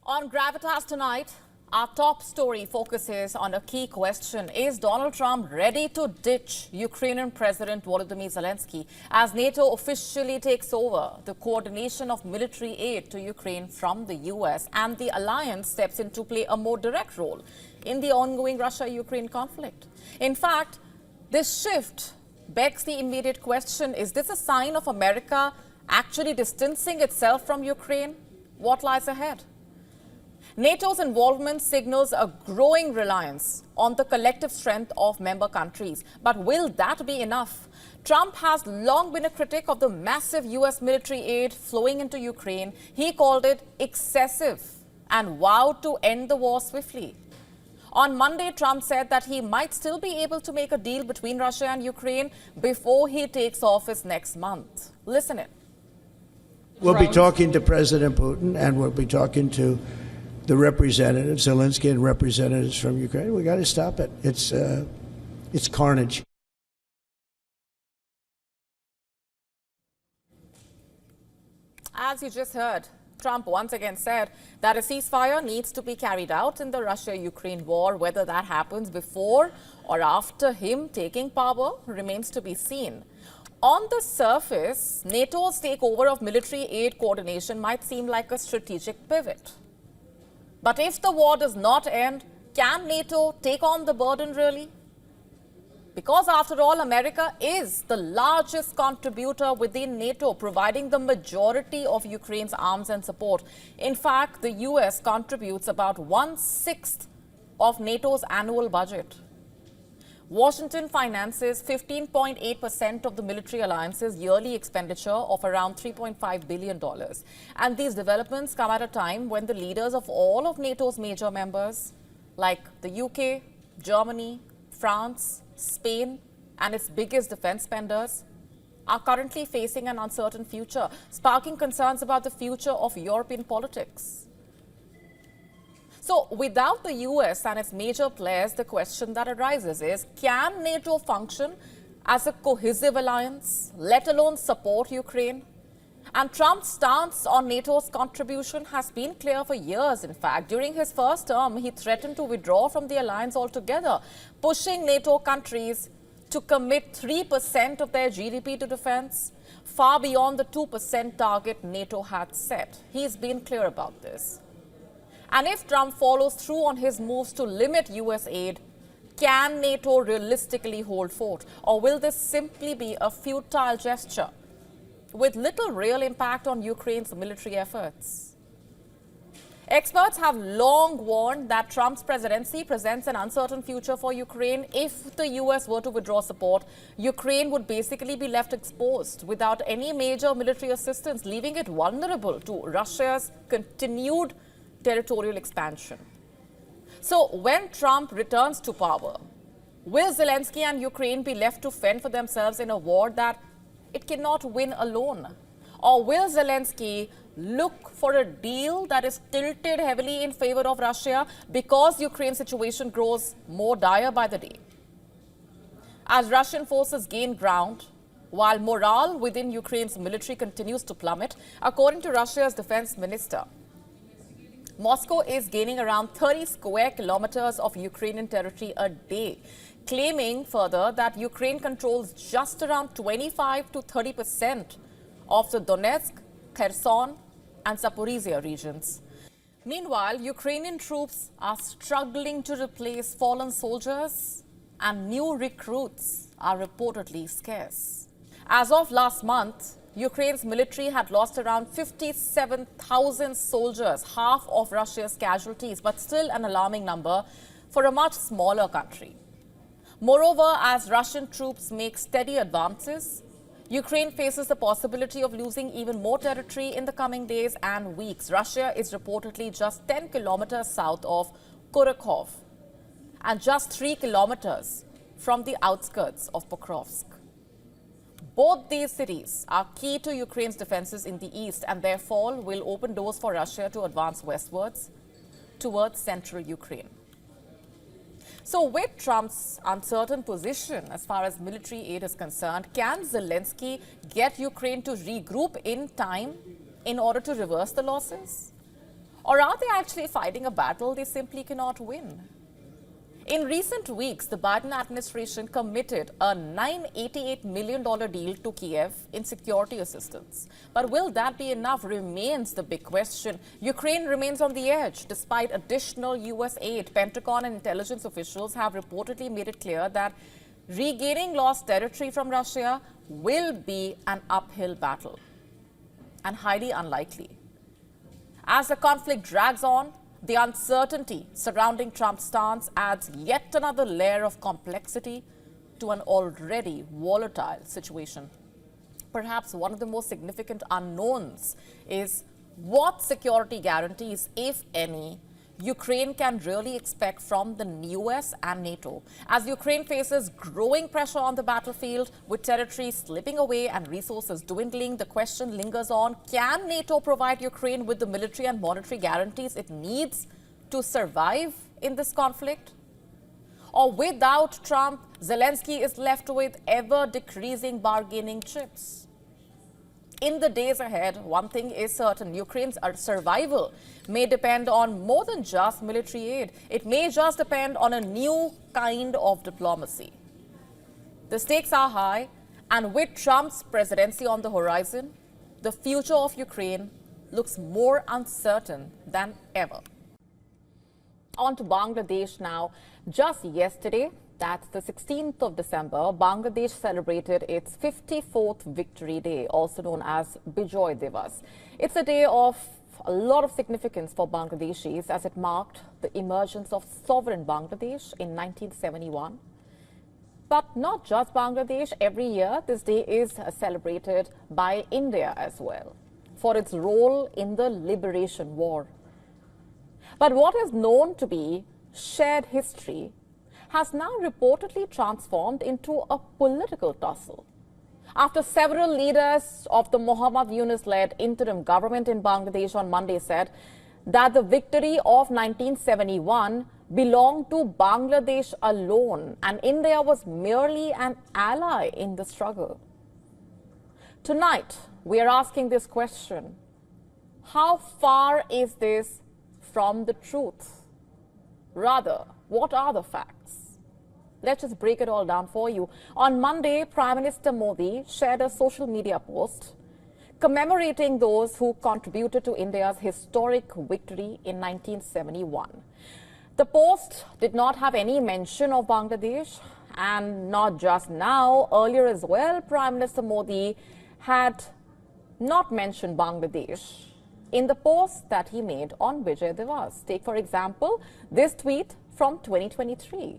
On Gravitas tonight, our top story focuses on a key question. Is Donald Trump ready to ditch Ukrainian President Volodymyr Zelensky as NATO officially takes over the coordination of military aid to Ukraine from the US and the alliance steps in to play a more direct role in the ongoing Russia-Ukraine conflict? In fact, this shift begs the immediate question, is this a sign of America actually distancing itself from Ukraine? What lies ahead? NATO's involvement signals a growing reliance on the collective strength of member countries. But will that be enough? Trump has long been a critic of the massive US military aid flowing into Ukraine. He called it excessive and vowed to end the war swiftly. On Monday, Trump said that he might still be able to make a deal between Russia and Ukraine before he takes office next month. Listen in. We'll be talking to President Putin, and we'll be talking to the representatives, Zelensky and representatives from Ukraine. We got to stop it. It's carnage. As you just heard, Trump once again said that a ceasefire needs to be carried out in the Russia-Ukraine war. Whether that happens before or after him taking power remains to be seen. On the surface, NATO's takeover of military aid coordination might seem like a strategic pivot. But if the war does not end, can NATO take on the burden really? Because after all, America is the largest contributor within NATO, providing the majority of Ukraine's arms and support. In fact, the US contributes about 1/6 of NATO's annual budget. Washington finances 15.8% of the military alliance's yearly expenditure of around $3.5 billion. And these developments come at a time when the leaders of all of NATO's major members, like the UK, Germany, France, Spain, and its biggest defense spenders, are currently facing an uncertain future, sparking concerns about the future of European politics. So, without the US and its major players, the question that arises is, can NATO function as a cohesive alliance, let alone support Ukraine? And Trump's stance on NATO's contribution has been clear for years, in fact. During his first term, he threatened to withdraw from the alliance altogether, pushing NATO countries to commit 3% of their GDP to defense, far beyond the 2% target NATO had set. He's been clear about this. And if Trump follows through on his moves to limit US aid, can NATO realistically hold fort? Or will this simply be a futile gesture with little real impact on Ukraine's military efforts? Experts have long warned that Trump's presidency presents an uncertain future for Ukraine. If the US were to withdraw support, Ukraine would basically be left exposed without any major military assistance, leaving it vulnerable to Russia's continued territorial expansion. So when Trump returns to power, will Zelensky and Ukraine be left to fend for themselves in a war that it cannot win alone? Or will Zelensky look for a deal that is tilted heavily in favor of Russia because Ukraine's situation grows more dire by the day? As Russian forces gain ground, while morale within Ukraine's military continues to plummet, according to Russia's defense minister, Moscow is gaining around 30 square kilometers of Ukrainian territory a day, claiming further that Ukraine controls just around 25 to 30% of the Donetsk, Kherson, and Zaporizhia regions. Meanwhile, Ukrainian troops are struggling to replace fallen soldiers, and new recruits are reportedly scarce. As of last month, Ukraine's military had lost around 57,000 soldiers, half of Russia's casualties, but still an alarming number for a much smaller country. Moreover, as Russian troops make steady advances, Ukraine faces the possibility of losing even more territory in the coming days and weeks. Russia is reportedly just 10 kilometers south of Kurakhov and just 3 kilometers from the outskirts of Pokrovsk. Both these cities are key to Ukraine's defenses in the east, and their fall will open doors for Russia to advance westwards towards central Ukraine. So with Trump's uncertain position as far as military aid is concerned, can Zelensky get Ukraine to regroup in time in order to reverse the losses? Or are they actually fighting a battle they simply cannot win? In recent weeks, the Biden administration committed a $988 million deal to Kiev in security assistance. But will that be enough remains the big question. Ukraine remains on the edge. Despite additional U.S. aid, Pentagon and intelligence officials have reportedly made it clear that regaining lost territory from Russia will be an uphill battle and highly unlikely. As the conflict drags on, the uncertainty surrounding Trump's stance adds yet another layer of complexity to an already volatile situation. Perhaps one of the most significant unknowns is what security guarantees, if any, Ukraine can really expect from the US and NATO. As Ukraine faces growing pressure on the battlefield, with territory slipping away and resources dwindling, the question lingers on, can NATO provide Ukraine with the military and monetary guarantees it needs to survive in this conflict? Or without Trump, Zelensky is left with ever-decreasing bargaining chips? In the days ahead, one thing is certain: Ukraine's survival may depend on more than just military aid. It may just depend on a new kind of diplomacy. The stakes are high, and with Trump's presidency on the horizon, the future of Ukraine looks more uncertain than ever. On to Bangladesh now. Just yesterday, that's the 16th of December, Bangladesh celebrated its 54th Victory Day, also known as Bijoy Divas. It's a day of a lot of significance for Bangladeshis as it marked the emergence of sovereign Bangladesh in 1971. But not just Bangladesh. Every year, this day is celebrated by India as well for its role in the liberation war. But what is known to be shared history has now reportedly transformed into a political tussle. After several leaders of the Mohammad Yunus-led interim government in Bangladesh on Monday said that the victory of 1971 belonged to Bangladesh alone and India was merely an ally in the struggle. Tonight, we are asking this question: how far is this from the truth? Rather, what are the facts? Let's just break it all down for you. On Monday, Prime Minister Modi shared a social media post commemorating those who contributed to India's historic victory in 1971. The post did not have any mention of Bangladesh, and not just now, earlier as well, Prime Minister Modi had not mentioned Bangladesh in the post that he made on Vijay Divas. Take, for example, this tweet from 2023.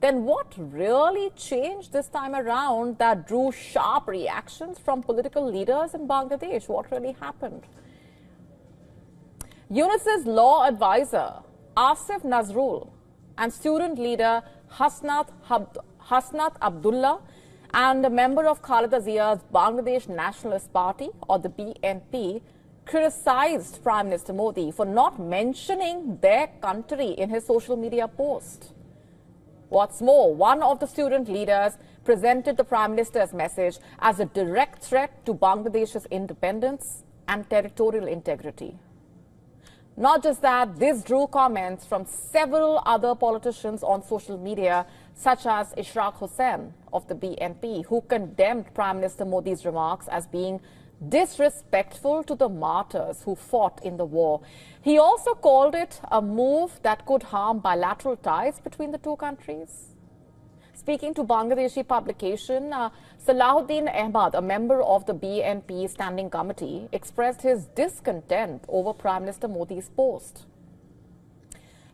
Then what really changed this time around that drew sharp reactions from political leaders in Bangladesh? What really happened? Yunus's law advisor, Asif Nazrul, and student leader Hasnat Abdullah, and a member of Khaleda Zia's Bangladesh Nationalist Party, or the BNP, criticized Prime Minister Modi for not mentioning their country in his social media post. What's more, one of the student leaders presented the Prime Minister's message as a direct threat to Bangladesh's independence and territorial integrity. Not just that, this drew comments from several other politicians on social media, such as Ishraq Hussain of the BNP, who condemned Prime Minister Modi's remarks as being disrespectful to the martyrs who fought in the war. He also called it a move that could harm bilateral ties between the two countries. Speaking to Bangladeshi publication, Salahuddin Ahmad, a member of the BNP Standing Committee, expressed his discontent over Prime Minister Modi's post.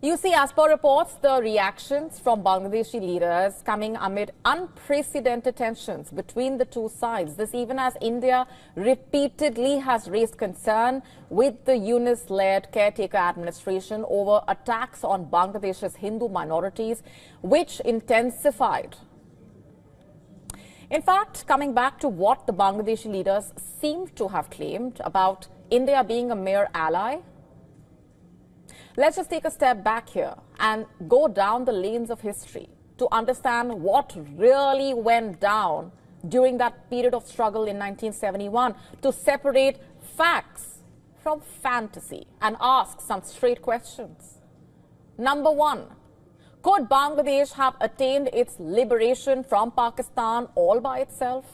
You see, as per reports, the reactions from Bangladeshi leaders coming amid unprecedented tensions between the two sides. This even as India repeatedly has raised concern with the Yunus-led caretaker administration over attacks on Bangladesh's Hindu minorities, which intensified. In fact, coming back to what the Bangladeshi leaders seem to have claimed about India being a mere ally, let's just take a step back here and go down the lanes of history to understand what really went down during that period of struggle in 1971, to separate facts from fantasy and ask some straight questions. Number one, could Bangladesh have attained its liberation from Pakistan all by itself?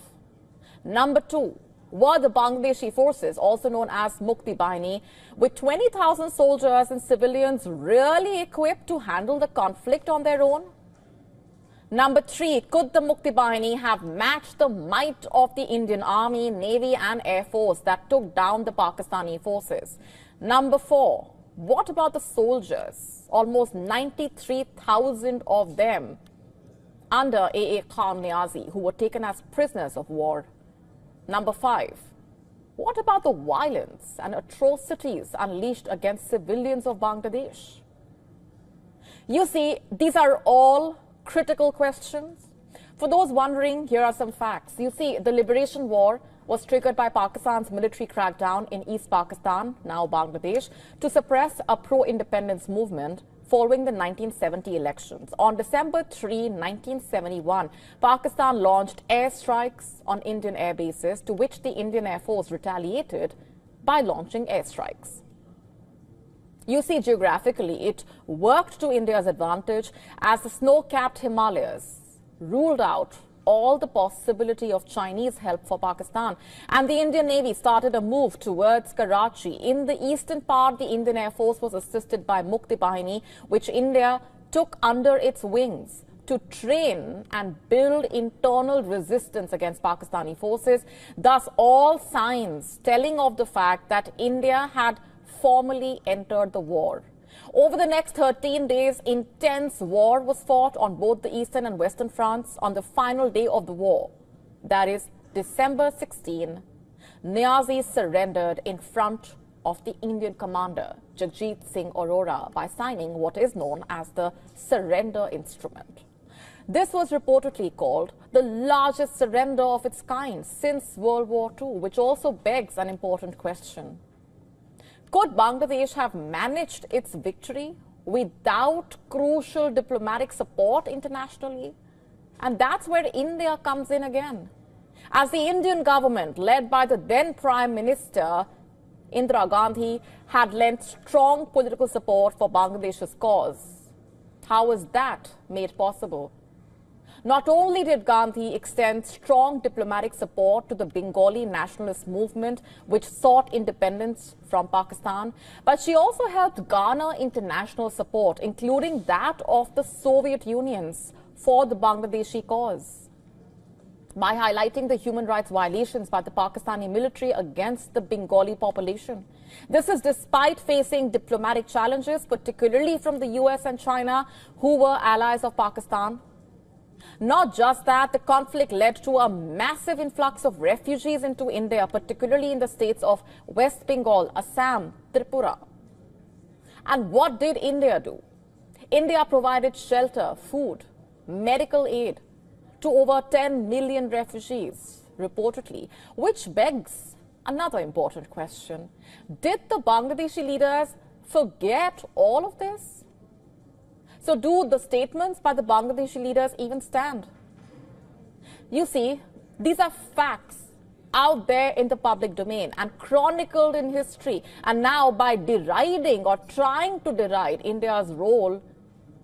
Number two, were the Bangladeshi forces, also known as Mukti Bahini, with 20,000 soldiers and civilians really equipped to handle the conflict on their own? Number three, could the Mukti Bahini have matched the might of the Indian Army, Navy and Air Force that took down the Pakistani forces? Number four, what about the soldiers, almost 93,000 of them, under A.A. Khan Niazi, who were taken as prisoners of war? Number five, what about the violence and atrocities unleashed against civilians of Bangladesh? You see, these are all critical questions. For those wondering, here are some facts. You see, the liberation war was triggered by Pakistan's military crackdown in East Pakistan, now Bangladesh, to suppress a pro-independence movement following the 1970 elections. On December 3, 1971, Pakistan launched airstrikes on Indian air bases, to which the Indian Air Force retaliated by launching airstrikes. You see, geographically, it worked to India's advantage as the snow-capped Himalayas ruled out all the possibility of Chinese help for Pakistan. And the Indian Navy started a move towards Karachi. In the eastern part, the Indian Air Force was assisted by Mukti Bahini, which India took under its wings to train and build internal resistance against Pakistani forces. Thus, all signs telling of the fact that India had formally entered the war. Over the next 13 days, intense war was fought on both the eastern and western fronts. On the final day of the war, that is December 16, Niazi surrendered in front of the Indian commander, Jagjit Singh Arora, by signing what is known as the surrender instrument. This was reportedly called the largest surrender of its kind since World War II, which also begs an important question. Could Bangladesh have managed its victory without crucial diplomatic support internationally? And that's where India comes in again. As the Indian government, led by the then Prime Minister Indira Gandhi, had lent strong political support for Bangladesh's cause. How was that made possible? Not only did Gandhi extend strong diplomatic support to the Bengali nationalist movement, which sought independence from Pakistan, but she also helped garner international support, including that of the Soviet Unions, for the Bangladeshi cause. By highlighting the human rights violations by the Pakistani military against the Bengali population. This is despite facing diplomatic challenges, particularly from the US and China, who were allies of Pakistan. Not just that, the conflict led to a massive influx of refugees into India, particularly in the states of West Bengal, Assam, Tripura. And what did India do? India provided shelter, food, medical aid to over 10 million refugees, reportedly, which begs another important question. Did the Bangladeshi leaders forget all of this? So do the statements by the Bangladeshi leaders even stand? You see, these are facts out there in the public domain and chronicled in history. And now, by deriding or trying to deride India's role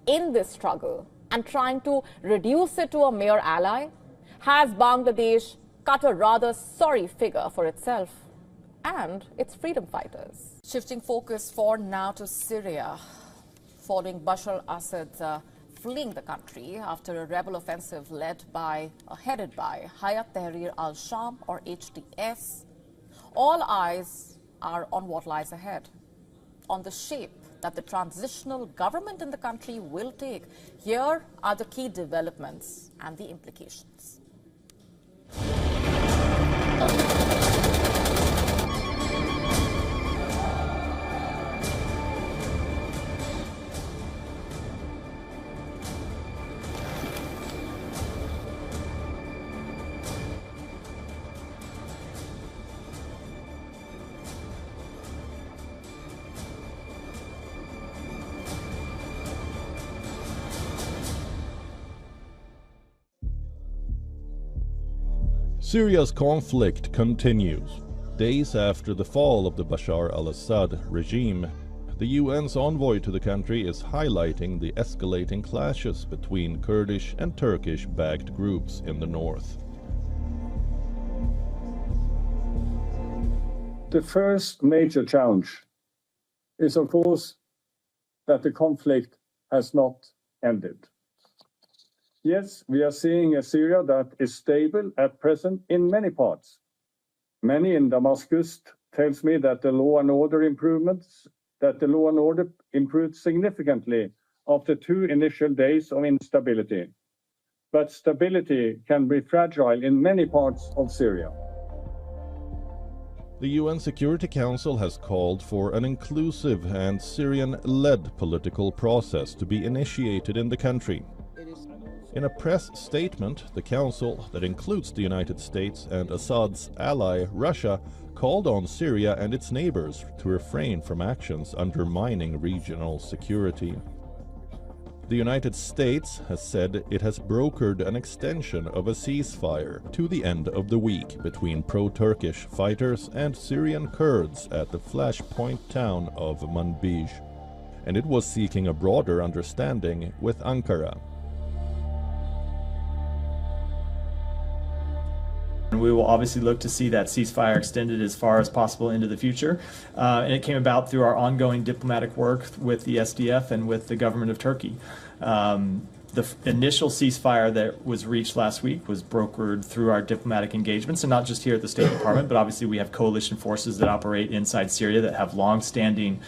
in this struggle and trying to reduce it to a mere ally, has Bangladesh cut a rather sorry figure for itself and its freedom fighters. Shifting focus for now to Syria, following Bashar Assad's fleeing the country after a rebel offensive headed by Hayat Tahrir al-Sham, or HTS. All eyes are on what lies ahead, on the shape that the transitional government in the country will take. Here are the key developments and the implications. Syria's conflict continues. Days after the fall of the Bashar al-Assad regime, the UN's envoy to the country is highlighting the escalating clashes between Kurdish and Turkish-backed groups in the north. The first major challenge is, of course, that the conflict has not ended. Yes, we are seeing a Syria that is stable at present in many parts. Many in Damascus tells me that the law and order improved significantly after 2 initial days of instability. But stability can be fragile in many parts of Syria. The UN Security Council has called for an inclusive and Syrian-led political process to be initiated in the country. In a press statement, the council, that includes the United States and Assad's ally Russia, called on Syria and its neighbors to refrain from actions undermining regional security. The United States has said it has brokered an extension of a ceasefire to the end of the week between pro-Turkish fighters and Syrian Kurds at the flashpoint town of Manbij, and it was seeking a broader understanding with Ankara. We will obviously look to see that ceasefire extended as far as possible into the future. And it came about through our ongoing diplomatic work with the SDF and with the government of Turkey. The initial ceasefire that was reached last week was brokered through our diplomatic engagements, and not just here at the State Department, but obviously we have coalition forces that operate inside Syria that have long-standing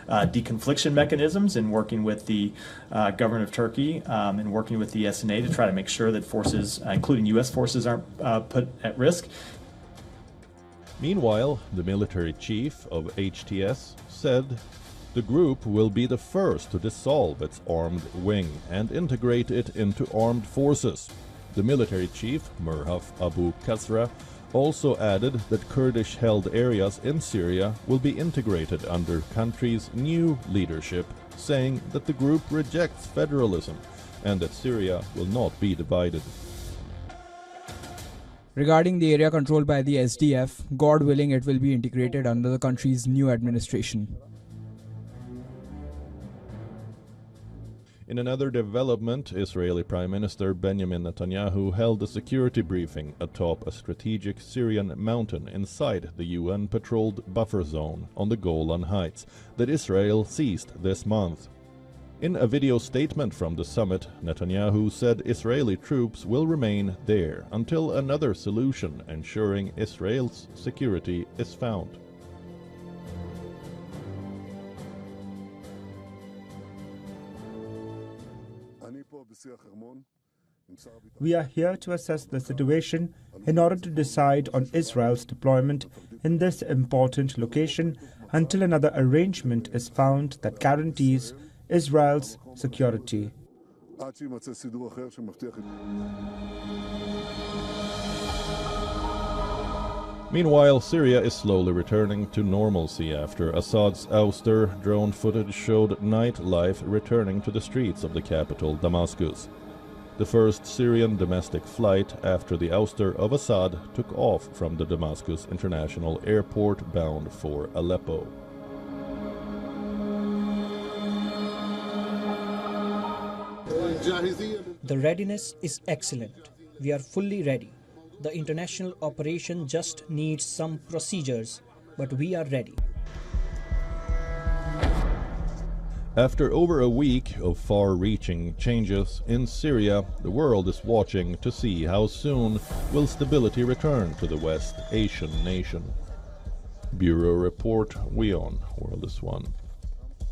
deconfliction mechanisms, in working with the government of Turkey and working with the SNA to try to make sure that forces, including U.S. forces, aren't put at risk. Meanwhile, the military chief of HTS said the group will be the first to dissolve its armed wing and integrate it into armed forces. The military chief, Murhaf Abu Kasra, also added that Kurdish-held areas in Syria will be integrated under country's new leadership, saying that the group rejects federalism and that Syria will not be divided. Regarding the area controlled by the SDF, God willing, it will be integrated under the country's new administration. In another development, Israeli Prime Minister Benjamin Netanyahu held a security briefing atop a strategic Syrian mountain inside the UN-patrolled buffer zone on the Golan Heights that Israel seized this month. In a video statement from the summit, Netanyahu said Israeli troops will remain there until another solution ensuring Israel's security is found. We are here to assess the situation in order to decide on Israel's deployment in this important location until another arrangement is found that guarantees Israel's security. Meanwhile, Syria is slowly returning to normalcy after Assad's ouster. Drone footage showed nightlife returning to the streets of the capital, Damascus. The first Syrian domestic flight after the ouster of Assad took off from the Damascus International Airport bound for Aleppo. The readiness is excellent. We are fully ready. The international operation just needs some procedures, but we are ready. After over a week of far-reaching changes in Syria, the world is watching to see how soon will stability return to the West Asian nation. Bureau Report, WION World is One.